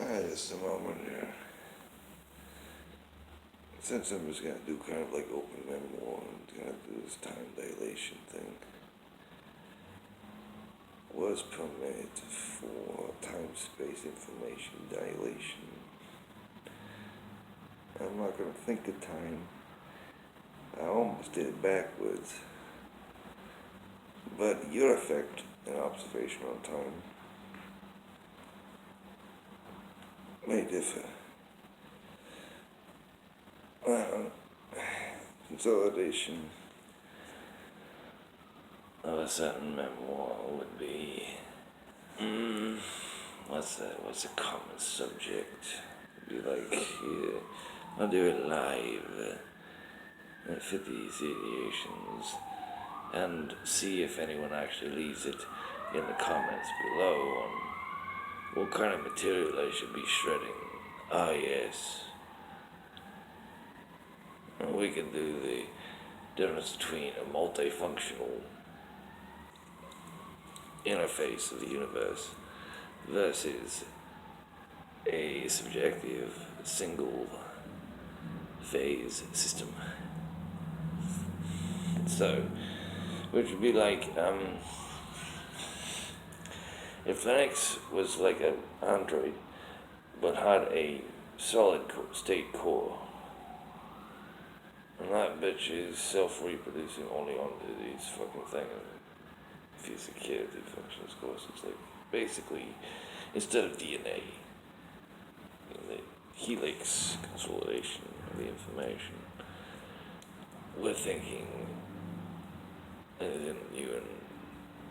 Just a moment here. Since I'm just gonna do kind of like open memoir and gonna do this time dilation thing, was permitted for time-space information dilation. I'm not gonna think of time. I almost did it backwards. But your effect and observation on time may differ. Consolidation of a certain memoir would be, what's a common subject? It'd be like, yeah, I'll do it live, fit these ideations, and see if anyone actually leaves it in the comments below on what kind of material I should be shredding. Ah, yes. We can do the difference between a multifunctional interface of the universe versus a subjective single phase system. So, which would be like, if Linux was like an Android, but had a solid state core, and that bitch is self-reproducing only onto these fucking things. If you security functions, of course, it's like, basically, instead of DNA, the helix consolidation of the information, we're thinking, and you and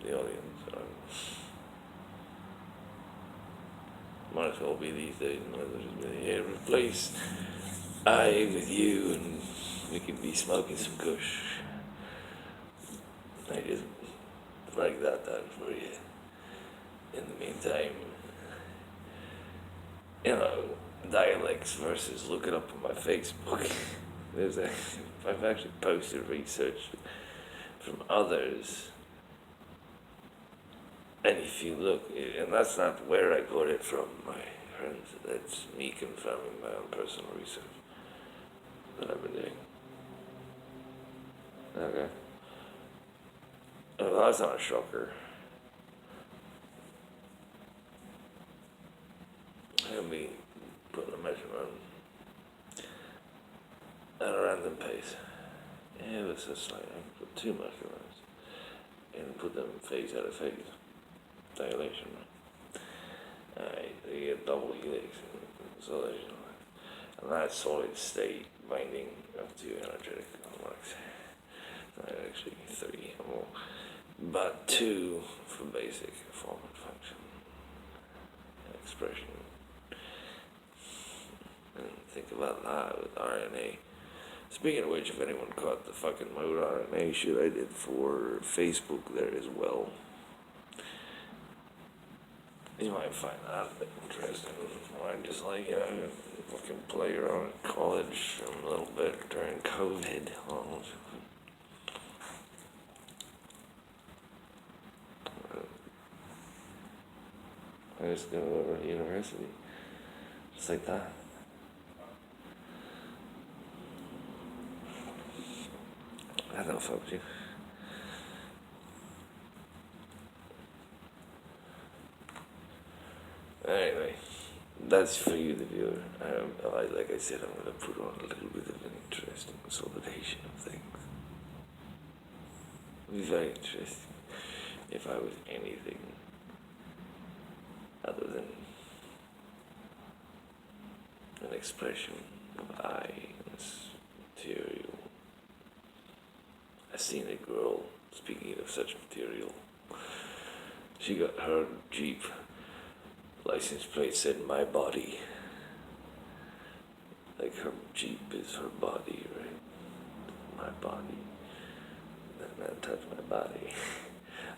the audience, might as well be these days, might as well just be here, replace I with you, and we could be smoking some kush. I just break that down for you. In the meantime, dialects versus look it up on my Facebook. I've actually posted research from others, and if you look, and that's not where I got it from, my friends, that's me confirming my own personal research that I've been doing. Okay. Well, that's not a shocker. Let me put a measurement at a random pace. Yeah, this is like, I can put two measurements and put them phase out of phase. Dilation. Alright, so you get double helix consolidation. And that's solid state binding of two energetic complex. Actually, three or more. But two for basic form and function. Expression. And think about that with RNA. Speaking of which, if anyone caught the fucking mode RNA shit I did for Facebook there as well, you might find that a bit interesting. I just like, fucking play around at college a little bit during COVID. I just go over to university, just like that. I don't fuck with you. Anyway, that's for you, the viewer. Like I said, I'm going to put on a little bit of an interesting consolidation of things. It would be very interesting if I was anything other than an expression of I in this material. I seen a girl, speaking of such material, she got her Jeep license plate said my body. Like her Jeep is her body, right? My body. That touch my body.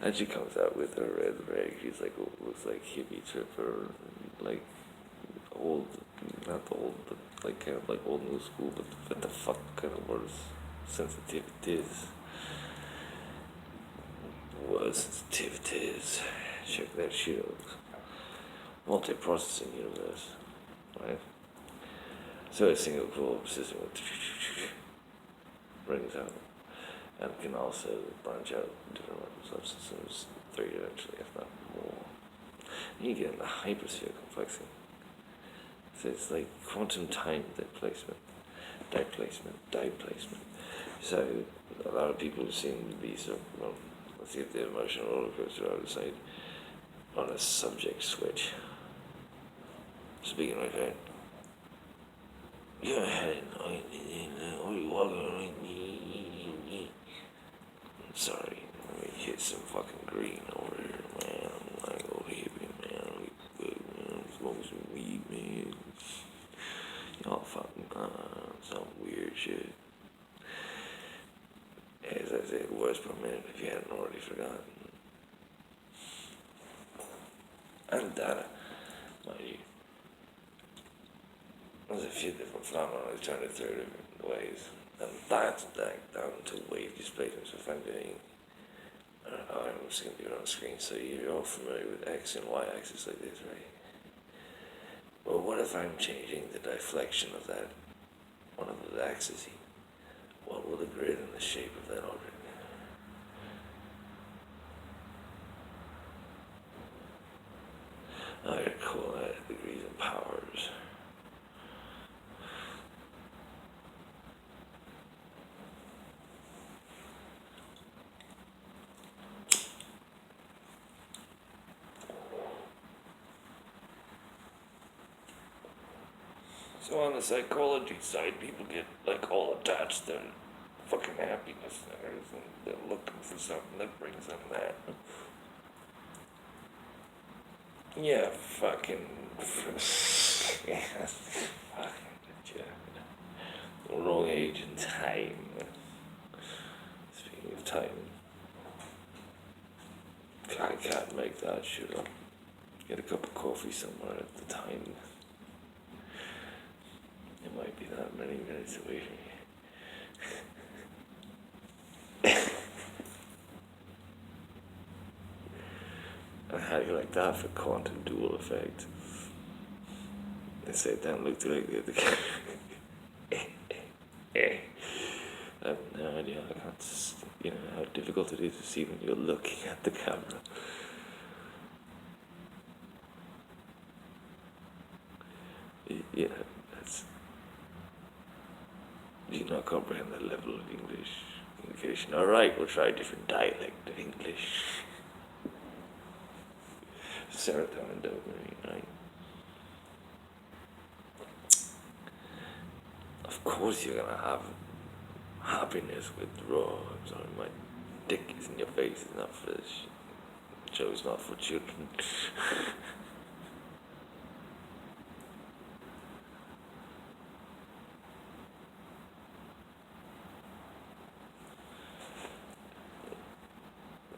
And she comes out with her red rag. She's like, looks like hippie tripper, like old, not old, but like kind of like old new school, but what the fuck kind of words sensitivities. What sensitivities. Check that shit out. multi-processing universe, right? So a single core system brings out and can also branch out different subsystems, 3 eventually, if not more. And you get into hypersphere complexity. So it's like quantum time displacement, displacement. So a lot of people seem to be sort of, well, let's get the emotional roller coaster out of sight on a subject switch. Speaking like that, you're heading, sorry, let me hit some fucking green over here, man. I'm like old hippie, man. Smoke some weed, man. Y'all fucking some weird shit. As I said, words per minute if you hadn't already forgotten. And data, mind you. There's a few different phenomena I was trying to throw different ways. And that's down to wave displacements. If I'm doing, I'm just going to do it on screen, so you're all familiar with X and Y axis like this, right? Well, what if I'm changing the deflection of that, one of the axes? What will the grid and the shape of that object? I call that degrees and powers. So on the psychology side, people get like all attached to fucking happiness and everything. They're looking for something that brings them that. Yeah, fucking. Yeah, fucking. The wrong age and time. Speaking of time, I can't make that shit up. Get a cup of coffee somewhere at the time. It might be that many minutes away from you. And how do you like that for quantum dual effect? They say that looked like the other guy. I have no idea how difficult it is to see when you're looking at the camera. Yeah, that's. Do you not comprehend the level of English communication? Alright, we'll try a different dialect of English. Serotonin, dopamine, right? Of course you're gonna have happiness with raw. I'm sorry, my dick is in your face. It's not for this show's not for children.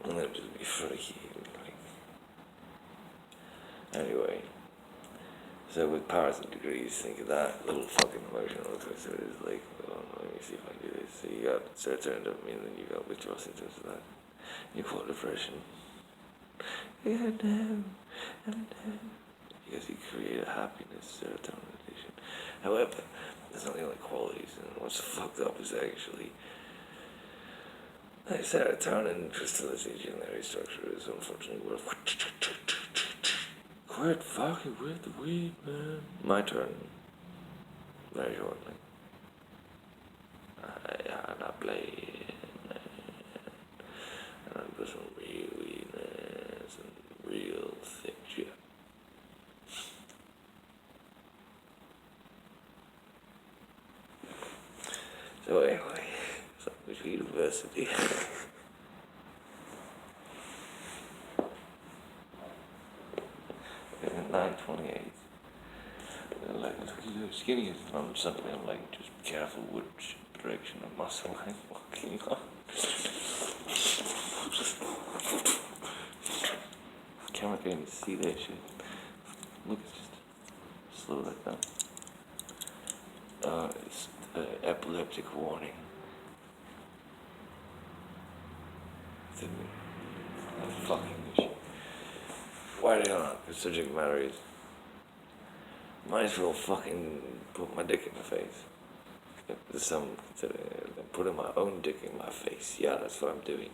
And that'd just be freaky. Anyway, so with powers and degrees, think of that little fucking emotional twist. It is like, let me see if I can do this. So you got serotonin, dopamine, and then you got withdrawal symptoms of that. You call it depression. Yeah, no. Because you create a happiness serotonin addiction. However, that's not the only qualities, and what's fucked up is actually like serotonin crystallization in their structure is unfortunately worth. Quit fucking with the weed, man. My turn. Very shortly. I'm not playing, man. And I put some real weedness and real thick shit. So anyway, Sandwich University. 9/28. Like skinny is on something like just careful which direction of muscle I'm walking on. Camera can't even see that shit. Look, it's just slow like that. It's epileptic warning. Fucking shit. Why the hell not? The subject matter is Might as well fucking put my dick in my face. If some consider putting my own dick in my face. Yeah, that's what I'm doing.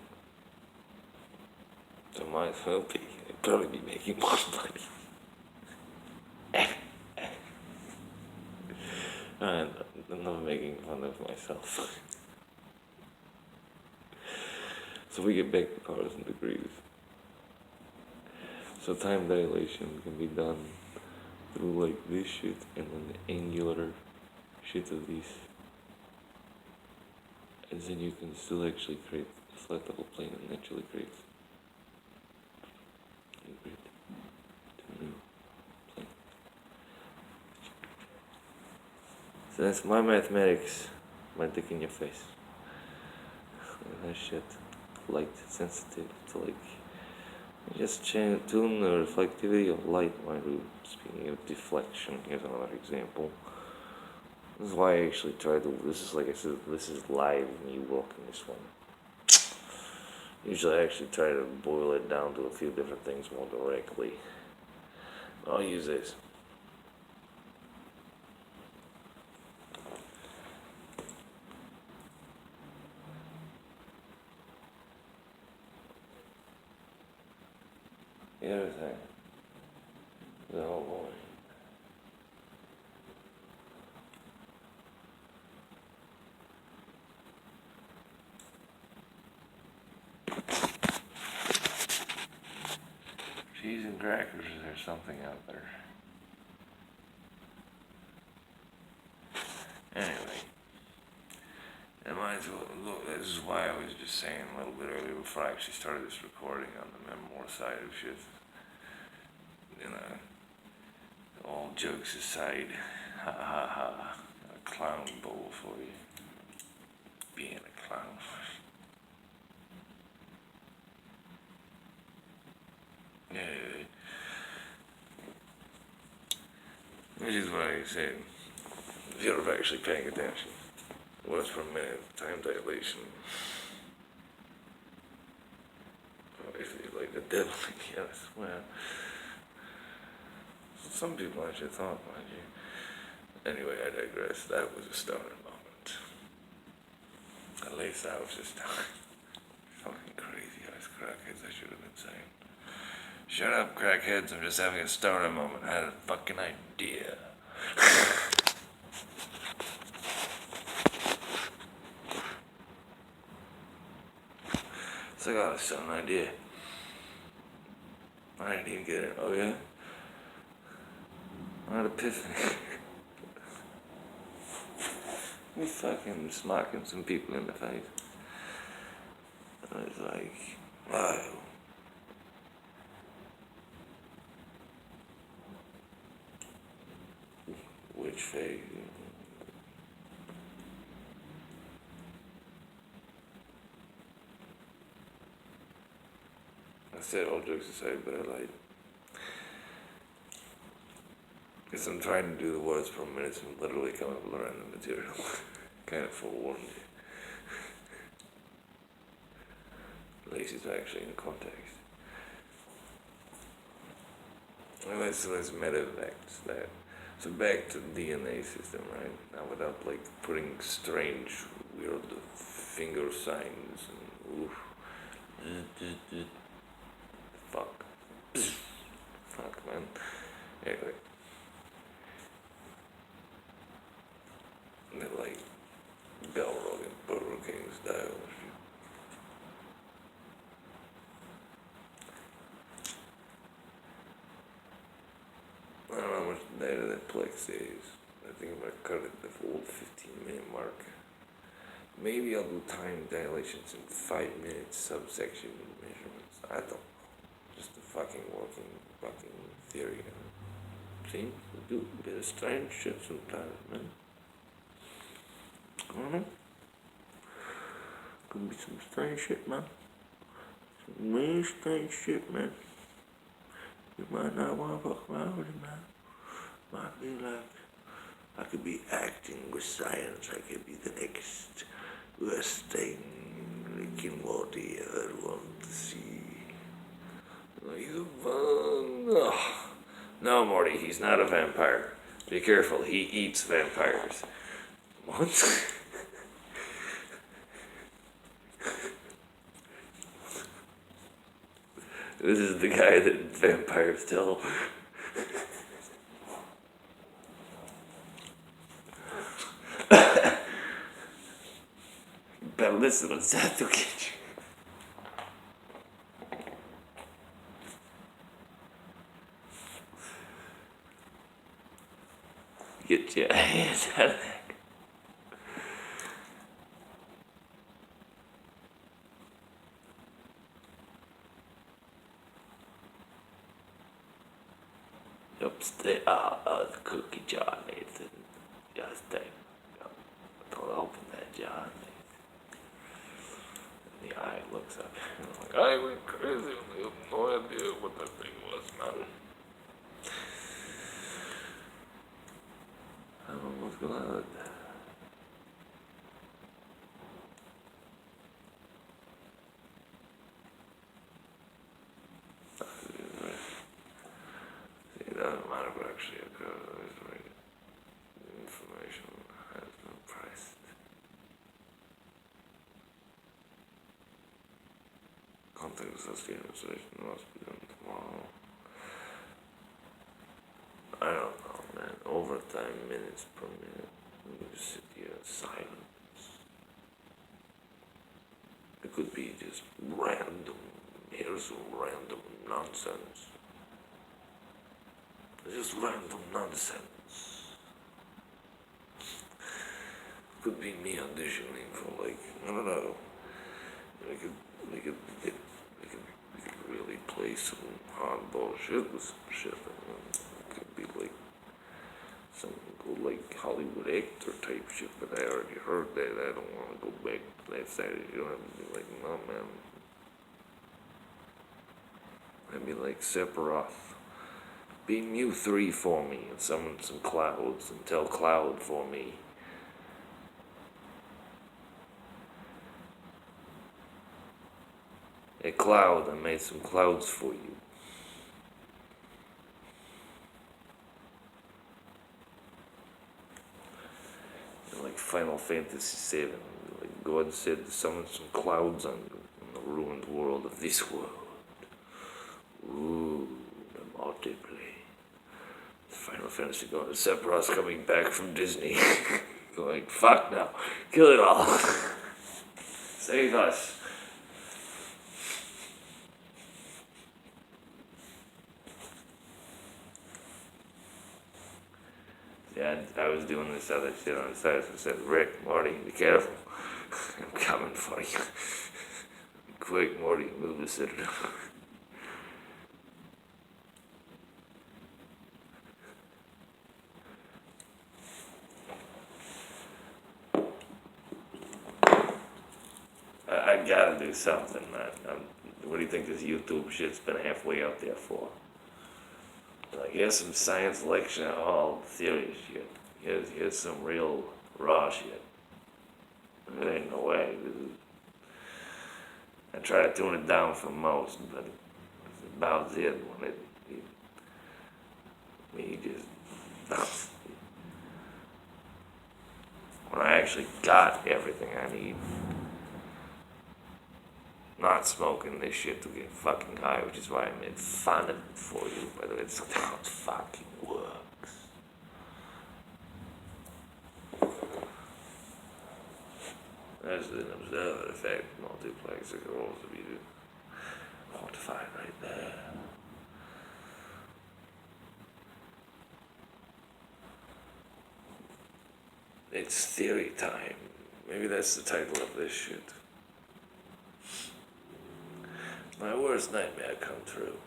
So might as well be. I'd probably be making more money. And I'm not making fun of myself. So we get back to cars and degrees. So time dilation can be done through like this shit and then the angular shit of these. And then you can still actually create a flat level plane and actually create two new plane. So that's my mathematics, my dick in your face. And that shit, light sensitive to like, just tune the reflectivity of light, mind you. Speaking of deflection, here's another example. This is why I actually tried to, this is like I said, this is live me working this one. Usually I actually try to boil it down to a few different things more directly. I'll use this. The other thing, the whole boy. Cheese and crackers, is there something out there? Anyway, I might as well, look, this is why I was just saying a little bit earlier before I actually started this recording on the memoir side of shit. You know, all jokes aside, ha ha ha, a clown bowl for you. Being a clown. Anyway, which is why I said, if you're actually paying attention, words per minute, time dilation. Obviously, like the devil, yes, well. Some people actually thought, mind you. Anyway, I digress. That was a stoner moment. At least I was just fucking crazy ass crackheads, I should have been saying. Shut up, crackheads, I'm just having a stoner moment. I had a fucking idea. So I got a sudden idea. I didn't even get it. Oh yeah? I had an epiphany. Me fucking smacking some people in the face. I was like, wow. Which face? I said all jokes aside, but I lied. Because I'm trying to do the words per minute and literally come up with random material. Kind of forewarned you. At least it's actually in context. Well, so there's meta effects that. So back to the DNA system, right? Now without like putting strange, weird finger signs and oof. Fuck. Fuck, man. Anyway. They're like bell rocking Burger King style. I don't know how much data that Plex is. I think I'm gonna cut it at the full 15-minute mark. Maybe I'll do time dilations in 5 minutes subsection measurements. I don't know. Just a fucking fucking theory. See? We do a bit of strange shit sometimes, man. I don't know. Could be some strange shit, man. Some really strange shit, man. You might not want to fuck around with it, man. Might be like, I could be acting with science. I could be the next worst thing Rick and Morty ever want to see. Like, he's a fun. Oh. No, Morty, he's not a vampire. Be careful, he eats vampires. What? This is the guy that vampires tell. Bellissimo, to get you. Get your hands out of there. Upstairs, the cookie jar, Nathan. Just take. Don't open that jar, Nathan. The eye looks up. Like, I went crazy. I have no idea what that thing was. None. I'm almost glad. See, it doesn't matter what actually occurs, right? The information has been priced. Contact associated information must be done tomorrow. I don't know, man. Overtime minutes per minute. You just sit here in silence. It could be just random. Here's some random nonsense. Just random nonsense. Could be me auditioning for, like, I don't know. We could really play some hardball shit with some shit. It could be like some good, like, Hollywood actor type shit, but I already heard that. I don't want to go back to that side. You don't have to be like, no, man. I'd be like Sephiroth. Be Mew 3 for me and summon some clouds and tell Cloud for me. Hey Cloud, I made some clouds for you. Like Final Fantasy VII, like God said to summon some clouds on you in the ruined world of this world. Ooh, the multiplayer. Final Fantasy going, Sephiroth's coming back from Disney. Going, fuck now, kill it all. Save us. Yeah, I was doing this other shit on the side, so I said, Rick, Morty, be careful. I'm coming for you. Quick, Morty, move the citadel. I gotta do something, man. What do you think this YouTube shit's been halfway out there for? Like, here's some science lecture, all theory shit. Here's some real raw shit. There ain't no way. I try to tune it down for most, but it's about it when he just when I actually got everything I need. Not smoking this shit to get fucking high, which is why I made fun of it for you, but it's how it fucking works. As an observer effect, multiplex could also be quantified right there. It's theory time. Maybe that's the title of this shit. My worst nightmare come true.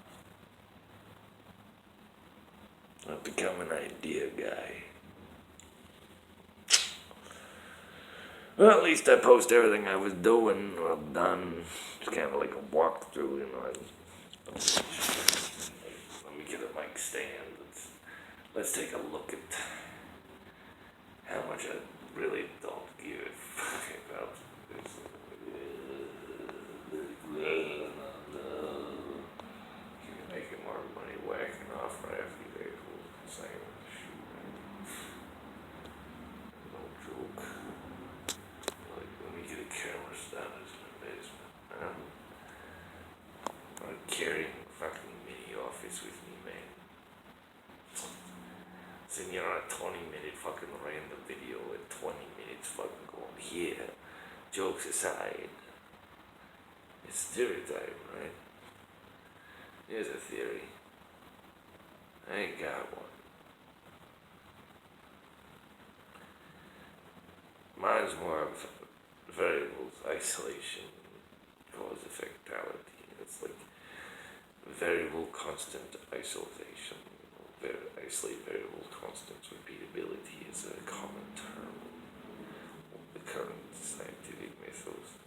I've become an idea guy. Well, at least I post everything I was doing or done. It's kind of like a walkthrough, you know. Let me get a mic stand. Let's take a look at how much I really don't give a fuck about this. Making more money whacking off right after days. Saying shoot. Then you're on a 20-minute fucking random video and 20 minutes fucking going here. Jokes aside, it's theory time, right? Here's a theory. I ain't got one. Mine's more of variables, isolation, cause effectality. It's like variable constant isolation. Isolate variable constant repeatability is a common term of the current scientific methods.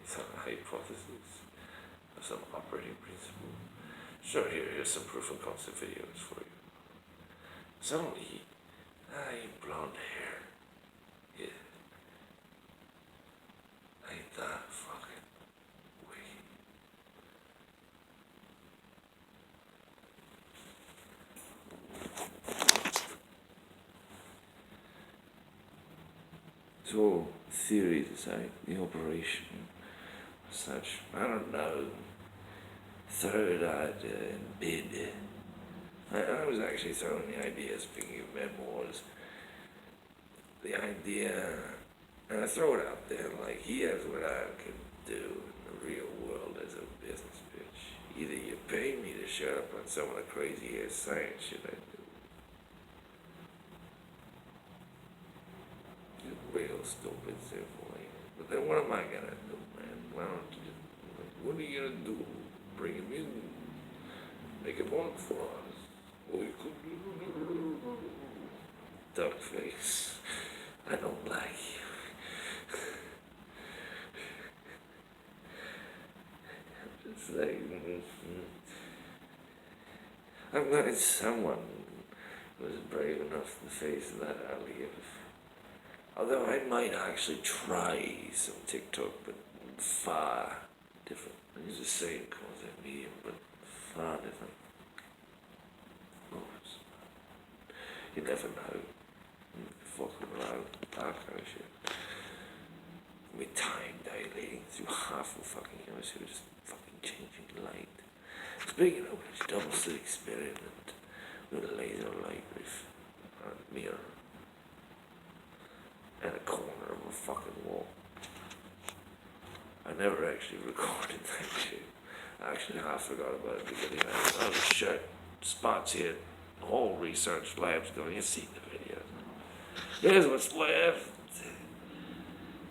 It's a hypothesis of some operating principle. Sure, here's some proof of concept videos for you. Suddenly, blonde hair. Yeah. Ain't that fucking weird? So, theories aside, the operation as such, I don't know. Third, I'd bid. I was actually throwing the idea, speaking of memoirs, the idea, and I throw it out there like, here's what I could do in the real world as a business pitch. Either you pay me to shut up on some of the crazy ass science shit I do. It's real stupid, simple. But then what am I gonna do, man? Why don't you just, what are you gonna do? Bring him in, make it work for us. What we could do. Duck face. I don't like you. I'm just saying. I'm glad someone was brave enough to face that alley. Although I might actually try some TikTok, but far different. It's the same concept medium, but far different. You never know. Fucking around, that kind of shit. With time dilating through half a fucking hemisphere, just fucking changing light. Speaking of which, double slit experiment with a laser light riff on a mirror and a corner of a fucking wall. I never actually recorded that shit. I actually half forgot about it because I had other shit spots here. The whole research lab's going, you've seen the video. Here's what's left.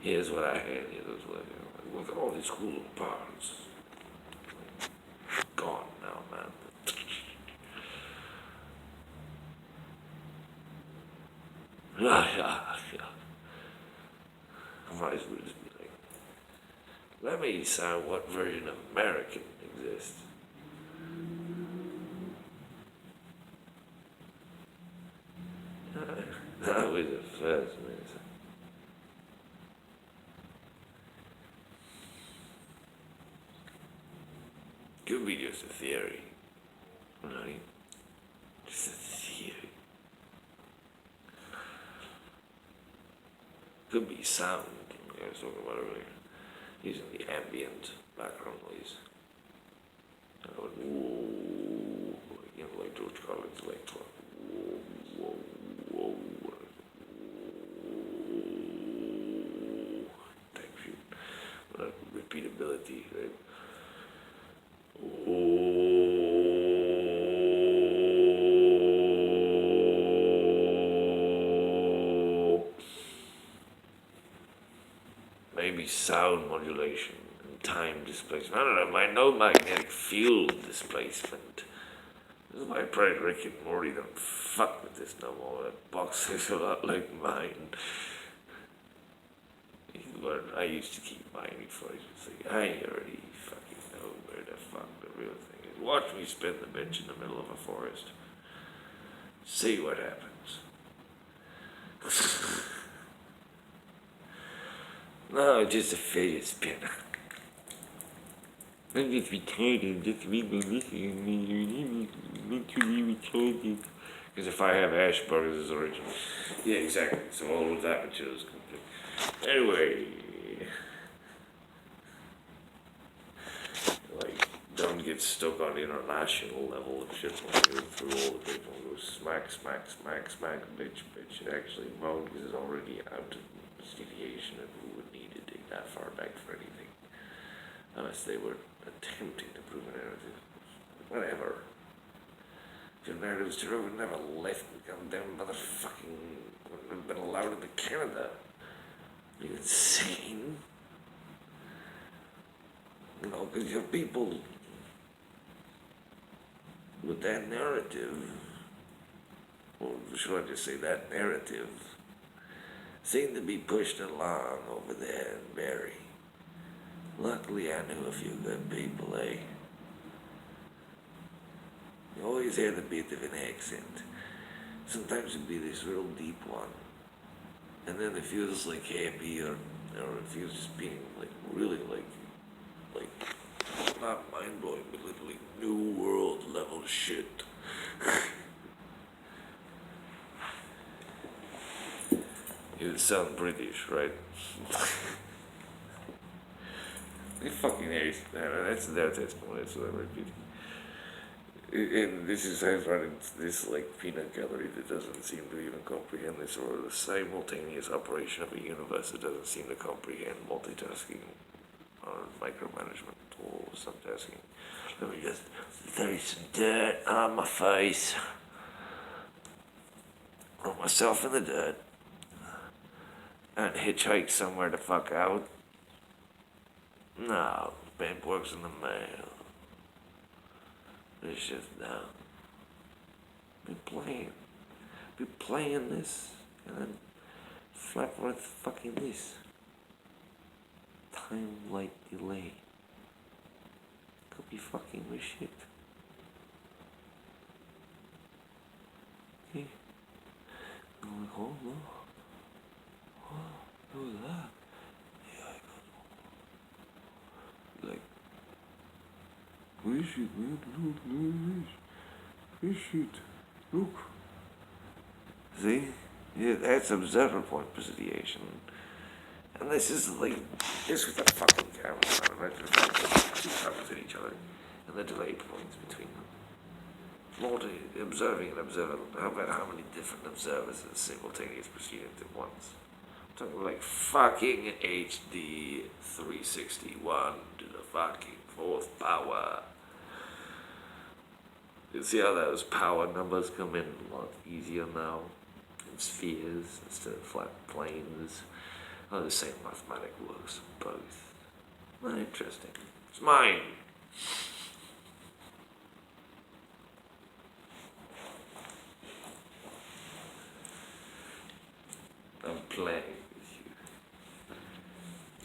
Here's what I had. Here's what I had. Look at all these cool parts. Gone now, man. Yeah. I might as well just be like, let me sound what version of American exists. That was the first minute. Could be just a theory, right? Just a theory. Could be sound, like I was talking about earlier, using the ambient background noise. Whoa, like George Carlin's electro. Whoa. Type shit. Repeatability, right? Maybe sound modulation and time displacement. I don't know, no magnetic field displacement. This is why probably Rick and Morty don't fuck with this no more. That box is a lot like mine. I used to keep mine before I was like, I already fucking know where the fuck the real thing is. Watch me spin the bitch in the middle of a forest. See what happens. No, just a fidget spinner. I'm just retarded, just read my listening, literally retarded. Because if I have Asperger's, it's original. Yeah, exactly. So all of that material is complete. Anyway, like, don't get stuck on international level of shit when you go through all the people. bitch. It actually won't because it's already out of mediation and who would need to dig that far back for anything. Unless they were attempting to prove a narrative. Whatever. If your narrative's true, I would never left the goddamn motherfucking... wouldn't have been allowed into Canada. Are you insane? You know, because your people with that narrative, or should I just say that narrative, seemed to be pushed along over there in Barrie. Luckily, I knew a few good people, eh? You always hear the bit of an accent. Sometimes it'd be this real deep one. And then it feels like happy or it feels just being like really like not mind blowing, but literally new world level shit. You sound British, right? You fucking hate that. That's their testimony, that's what I'm repeating. And this is running this like peanut gallery that doesn't seem to even comprehend this, or the simultaneous operation of a universe that doesn't seem to comprehend multitasking or micromanagement or subtasking. Let me just throw some dirt on my face. Roll myself in the dirt. And hitchhike somewhere the fuck out. No, paperwork's in the mail. It's just down. Be playing this, and then flap with fucking this. Time light delay. Could be fucking with shit. Okay. I'm like, oh no. Oh, who's that? Yeah, I got like, where is it, man? Look, where is it? Look. See? Yeah, that's observer point position. And this is like, this with the fucking camera on it. Two cameras at each other. And the delay points between them. Observing and observer. How about how many different observers in simultaneous proceedings at once? I'm talking like fucking HD 361 to the fucking fourth power. You see how those power numbers come in a lot easier now? In spheres instead of flat planes. Oh, the same mathematic works both. Not interesting. It's mine. I'm playing with you.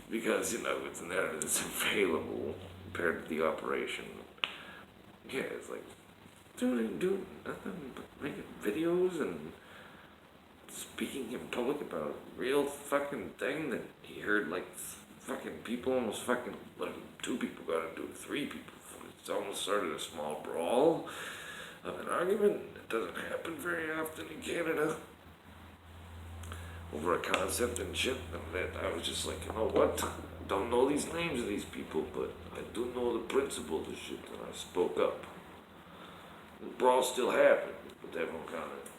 Because, you know, it's an error that's available compared to the operation. Yeah, it's like doing nothing but making videos and speaking in public about a real fucking thing that he heard like fucking people almost fucking like 2 people got into it, 3 people. It's almost started a small brawl of an argument. It doesn't happen very often in Canada over a concept and shit. And then I was just like, you know what? I don't know these names of these people, but I do know the principle of the shit, and I spoke up. The brawl still happened, but that won't count it.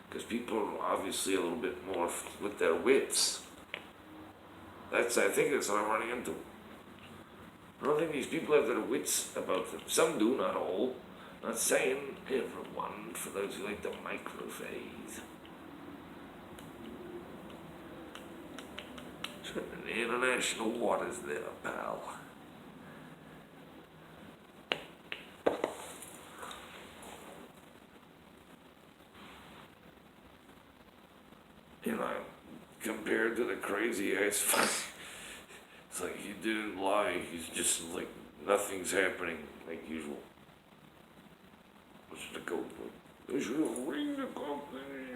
Because people are obviously a little bit more with their wits. I think that's what I'm running into. I don't think these people have their wits about them. Some do, not all. Not saying everyone, for those who like the microphase. Treading international waters there, pal. You know, compared to the crazy ass fuck, it's like he didn't lie. He's just like nothing's happening like usual. What's the code for? They should have ring the company.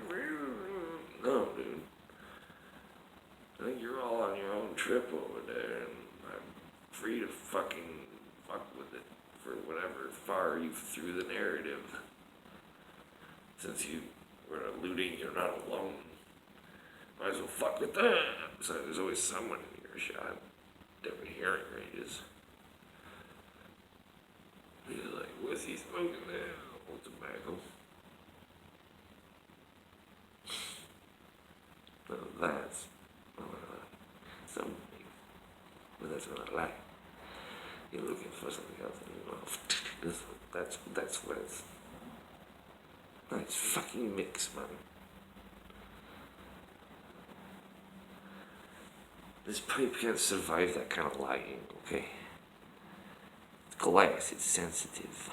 No, dude. I think you're all on your own trip over there, and I'm free to fucking fuck with it for whatever far you threw the narrative. Since you were alluding you're not alone. Might as well fuck with that. So there's always someone in earshot. Different hearing ranges. He's like, what's he smoking now? Old tobacco. That's so, but that's not a lie. You're looking for something else, and you know, that's where it's. No, it's fucking mixed, man. This pipe can't survive that kind of lighting, okay? It's glass, it's sensitive.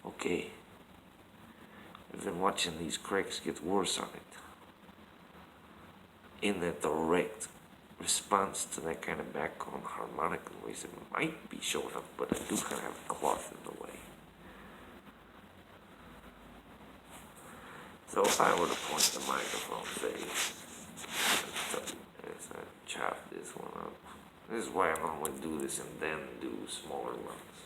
Okay. I've been watching these cracks get worse on it. In a direct response to that kind of background harmonic noise, it might be showing up, but I do kind of have a cloth in the way. So if I were to point the microphone, say, let's chop this one up. This is why I normally do this and then do smaller ones.